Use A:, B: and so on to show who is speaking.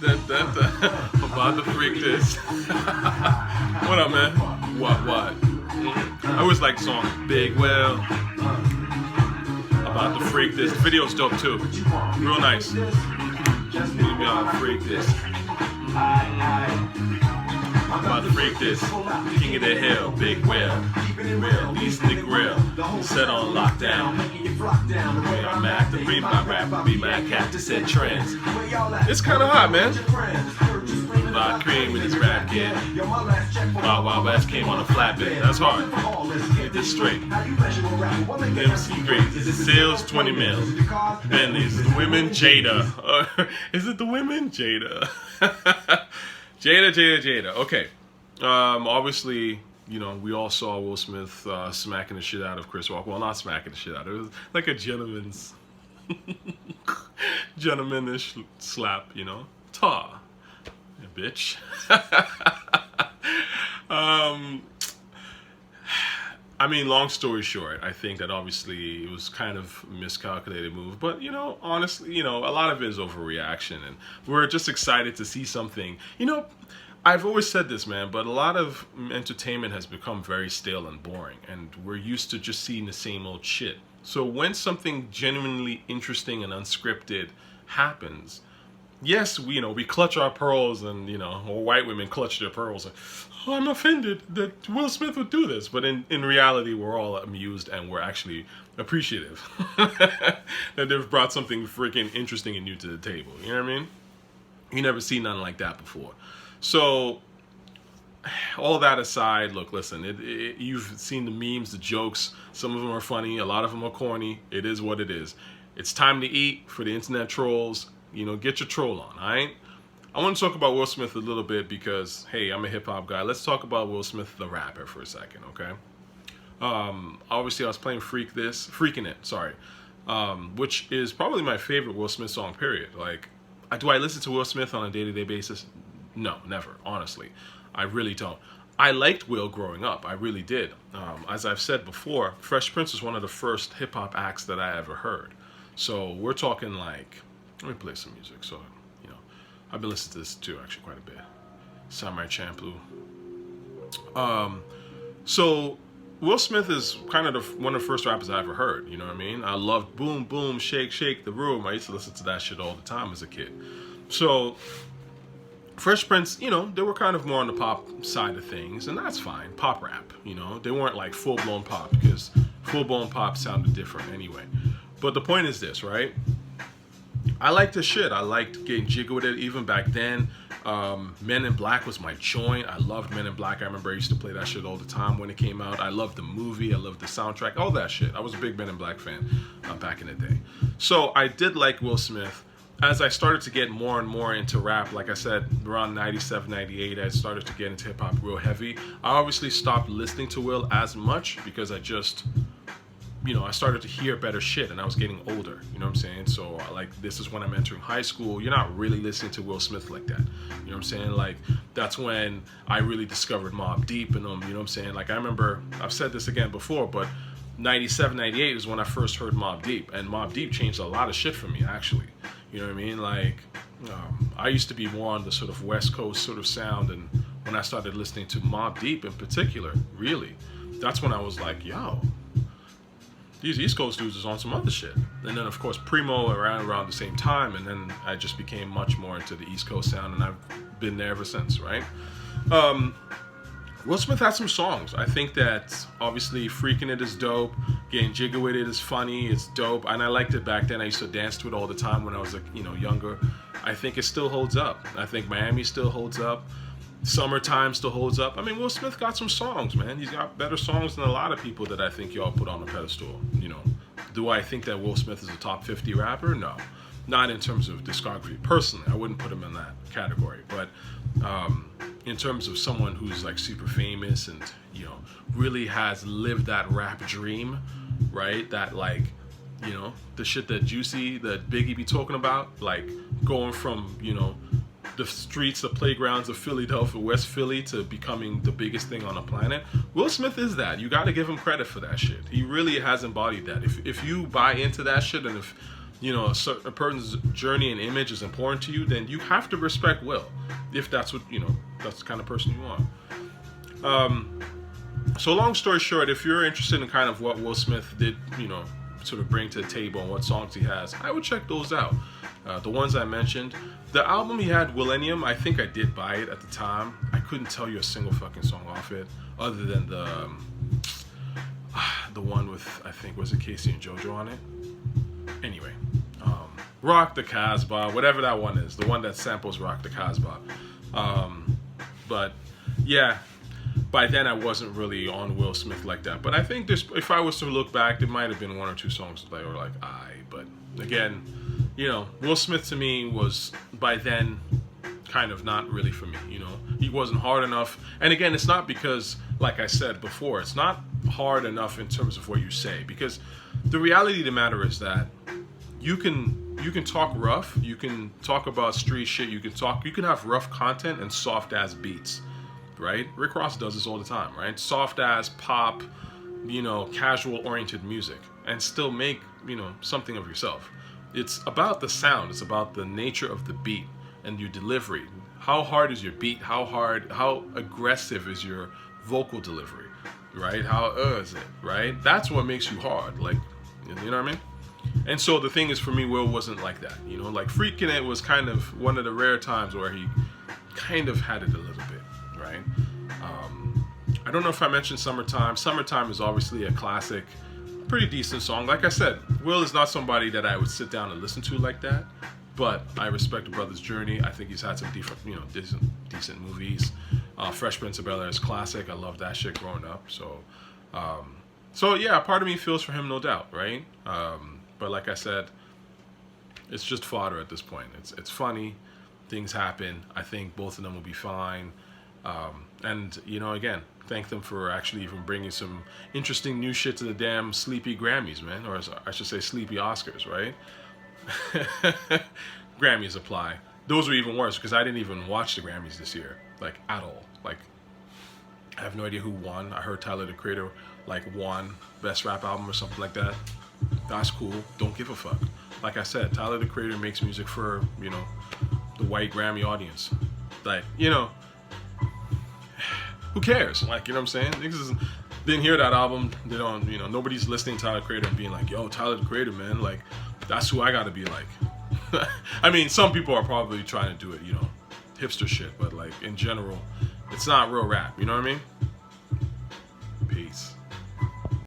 A: About to freak this. What up, man? What? I always like the song Big Well. About to freak this. The video's dope too. Real nice. Maybe I'll freak this. About to freak this. King of the hill, Big Well. Real, least the grill. Set on lockdown. I'm Mac, the beat my rapper, be my cat to set trends. It's kind of hot, man. My cream in this rap kid. Wild West came on a flatbed. That's hard. Get this straight. MC Great. Sales 20 mils. Bentley's the women Jada. Is it the women Jada? Jada. Okay. Obviously, you know, we all saw Will Smith smacking the shit out of Chris Rock. Well, not smacking the shit out of it. It was like a gentlemanish slap, you know. Ta. Yeah, bitch. I mean, long story short, I think that obviously it was kind of a miscalculated move. But, you know, honestly, you know, a lot of it is overreaction. And we're just excited to see something. You know, I've always said this, man, but a lot of entertainment has become very stale and boring, and we're used to just seeing the same old shit. So when something genuinely interesting and unscripted happens, yes, we clutch our pearls, and, you know, or white women clutch their pearls. And, oh, I'm offended that Will Smith would do this. But in reality, we're all amused, and we're actually appreciative that they've brought something freaking interesting and new to the table. You know what I mean? You never seen nothing like that before. So, all that aside, look, listen, you've seen the memes, the jokes. Some of them are funny. A lot of them are corny. It is what it is. It's time to eat for the internet trolls. You know, get your troll on, all right? I want to talk about Will Smith a little bit because, hey, I'm a hip-hop guy. Let's talk about Will Smith, the rapper, for a second, okay? Obviously, I was playing Freakin It, sorry, which is probably my favorite Will Smith song, period. Like, do I listen to Will Smith on a day-to-day basis? No, never, honestly. I really don't. I liked Will growing up. I really did. As I've said before, Fresh Prince was one of the first hip-hop acts that I ever heard. So we're talking like, let me play some music. So, you know, I've been listening to this too, actually, quite a bit. Samurai Champloo. So Will Smith is kind of one of the first rappers I ever heard. You know what I mean? I loved Boom Boom Shake Shake the Room. I used to listen to that shit all the time as a kid. So Fresh Prince, you know, they were kind of more on the pop side of things, and that's fine. Pop rap, you know. They weren't like full-blown pop, because full-blown pop sounded different anyway. But the point is this, right? I liked the shit. I liked getting jiggy with it even back then. Men in Black was my joint. I loved Men in Black. I remember I used to play that shit all the time when it came out. I loved the movie. I loved the soundtrack. All that shit. I was a big Men in Black fan back in the day. So I did like Will Smith. As I started to get more and more into rap, like I said, around 97, 98, I started to get into hip-hop real heavy. I obviously stopped listening to Will as much because I just, you know, I started to hear better shit, and I was getting older, you know what I'm saying? So, like, this is when I'm entering high school. You're not really listening to Will Smith like that, you know what I'm saying? Like, that's when I really discovered Mobb Deep and them, you know what I'm saying? Like, I remember, I've said this again before, but 97, 98 is when I first heard Mobb Deep, and Mobb Deep changed a lot of shit for me, actually. You know what I mean? Like, I used to be more on the sort of West Coast sort of sound, and when I started listening to Mobb Deep in particular, really, that's when I was like, yo, these East Coast dudes is on some other shit. And then, of course, Primo around the same time, and then I just became much more into the East Coast sound, and I've been there ever since, right? Will Smith has some songs. I think that obviously Freakin It is dope. Getting Jiggy With It is funny. It's dope. And I liked it back then. I used to dance to it all the time when I was, younger. I think it still holds up. I think Miami still holds up. Summertime still holds up. I mean, Will Smith got some songs, man. He's got better songs than a lot of people that I think y'all put on a pedestal. You know, do I think that Will Smith is a top 50 rapper? No. Not in terms of discography. Personally, I wouldn't put him in that category. But in terms of someone who's like super famous and, you know, really has lived that rap dream, right? That, like, you know, the shit that Juicy, that Biggie be talking about, like going from, you know, the streets, the playgrounds of Philadelphia, West Philly, to becoming the biggest thing on the planet. Will Smith is that. You got to give him credit for that shit. He really has embodied that. If you buy into that shit, and if you know, a person's journey and image is important to you, then you have to respect Will, if that's what, you know, that's the kind of person you are. So long story short, if you're interested in kind of what Will Smith did, you know, sort of bring to the table and what songs he has, I would check those out. The ones I mentioned. The album he had, Millennium, I think I did buy it at the time. I couldn't tell you a single fucking song off it, other than the one with, I think, was it Casey and JoJo on it? Anyway, Rock the Casbah, whatever that one is, the one that samples Rock the Casbah. But yeah, by then I wasn't really on Will Smith like that. But I think this, if I was to look back, there might have been one or two songs that were like, but again, you know, Will Smith to me was by then kind of not really for me, you know. He wasn't hard enough. And again, it's not because, like I said before, it's not hard enough in terms of what you say, because the reality of the matter is that you can talk rough, you can talk about street shit, you can have rough content and soft ass beats, right? Rick Ross does this all the time, right? Soft ass pop, you know, casual oriented music, and still make, you know, something of yourself. It's about the sound, it's about the nature of the beat and your delivery. How hard is your beat? How aggressive is your vocal delivery, right? How is it, right? That's what makes you hard, like, you know what I mean? And so the thing is, for me, Will wasn't like that, you know? Like, Freakin' It was kind of one of the rare times where he kind of had it a little bit, right? I don't know if I mentioned Summertime. Summertime is obviously a classic, pretty decent song. Like I said, Will is not somebody that I would sit down and listen to like that, but I respect the brother's journey. I think he's had some different, you know, decent movies. Fresh Prince of Bel-Air is classic. I love that shit growing up. So yeah, part of me feels for him, no doubt, right? But like I said, it's just fodder at this point. It's funny, things happen. I think both of them will be fine. And you know, again, thank them for actually even bringing some interesting new shit to the damn sleepy Grammys, man, or I should say sleepy Oscars, right? Grammys apply. Those were even worse because I didn't even watch the Grammys this year, like, at all. Like, I have no idea who won. I heard Tyler the Creator like won Best Rap Album or something like that. That's cool. Don't give a fuck. Like I said, Tyler the Creator makes music for, you know, the white Grammy audience. Like, you know, who cares? Like, you know what I'm saying? Niggas didn't hear that album. They don't, you know, nobody's listening to Tyler the Creator and being like, yo, Tyler the Creator, man, like, that's who I gotta be like. I mean, some people are probably trying to do it, you know, hipster shit, but like, in general, it's not real rap, you know what I mean? Peace.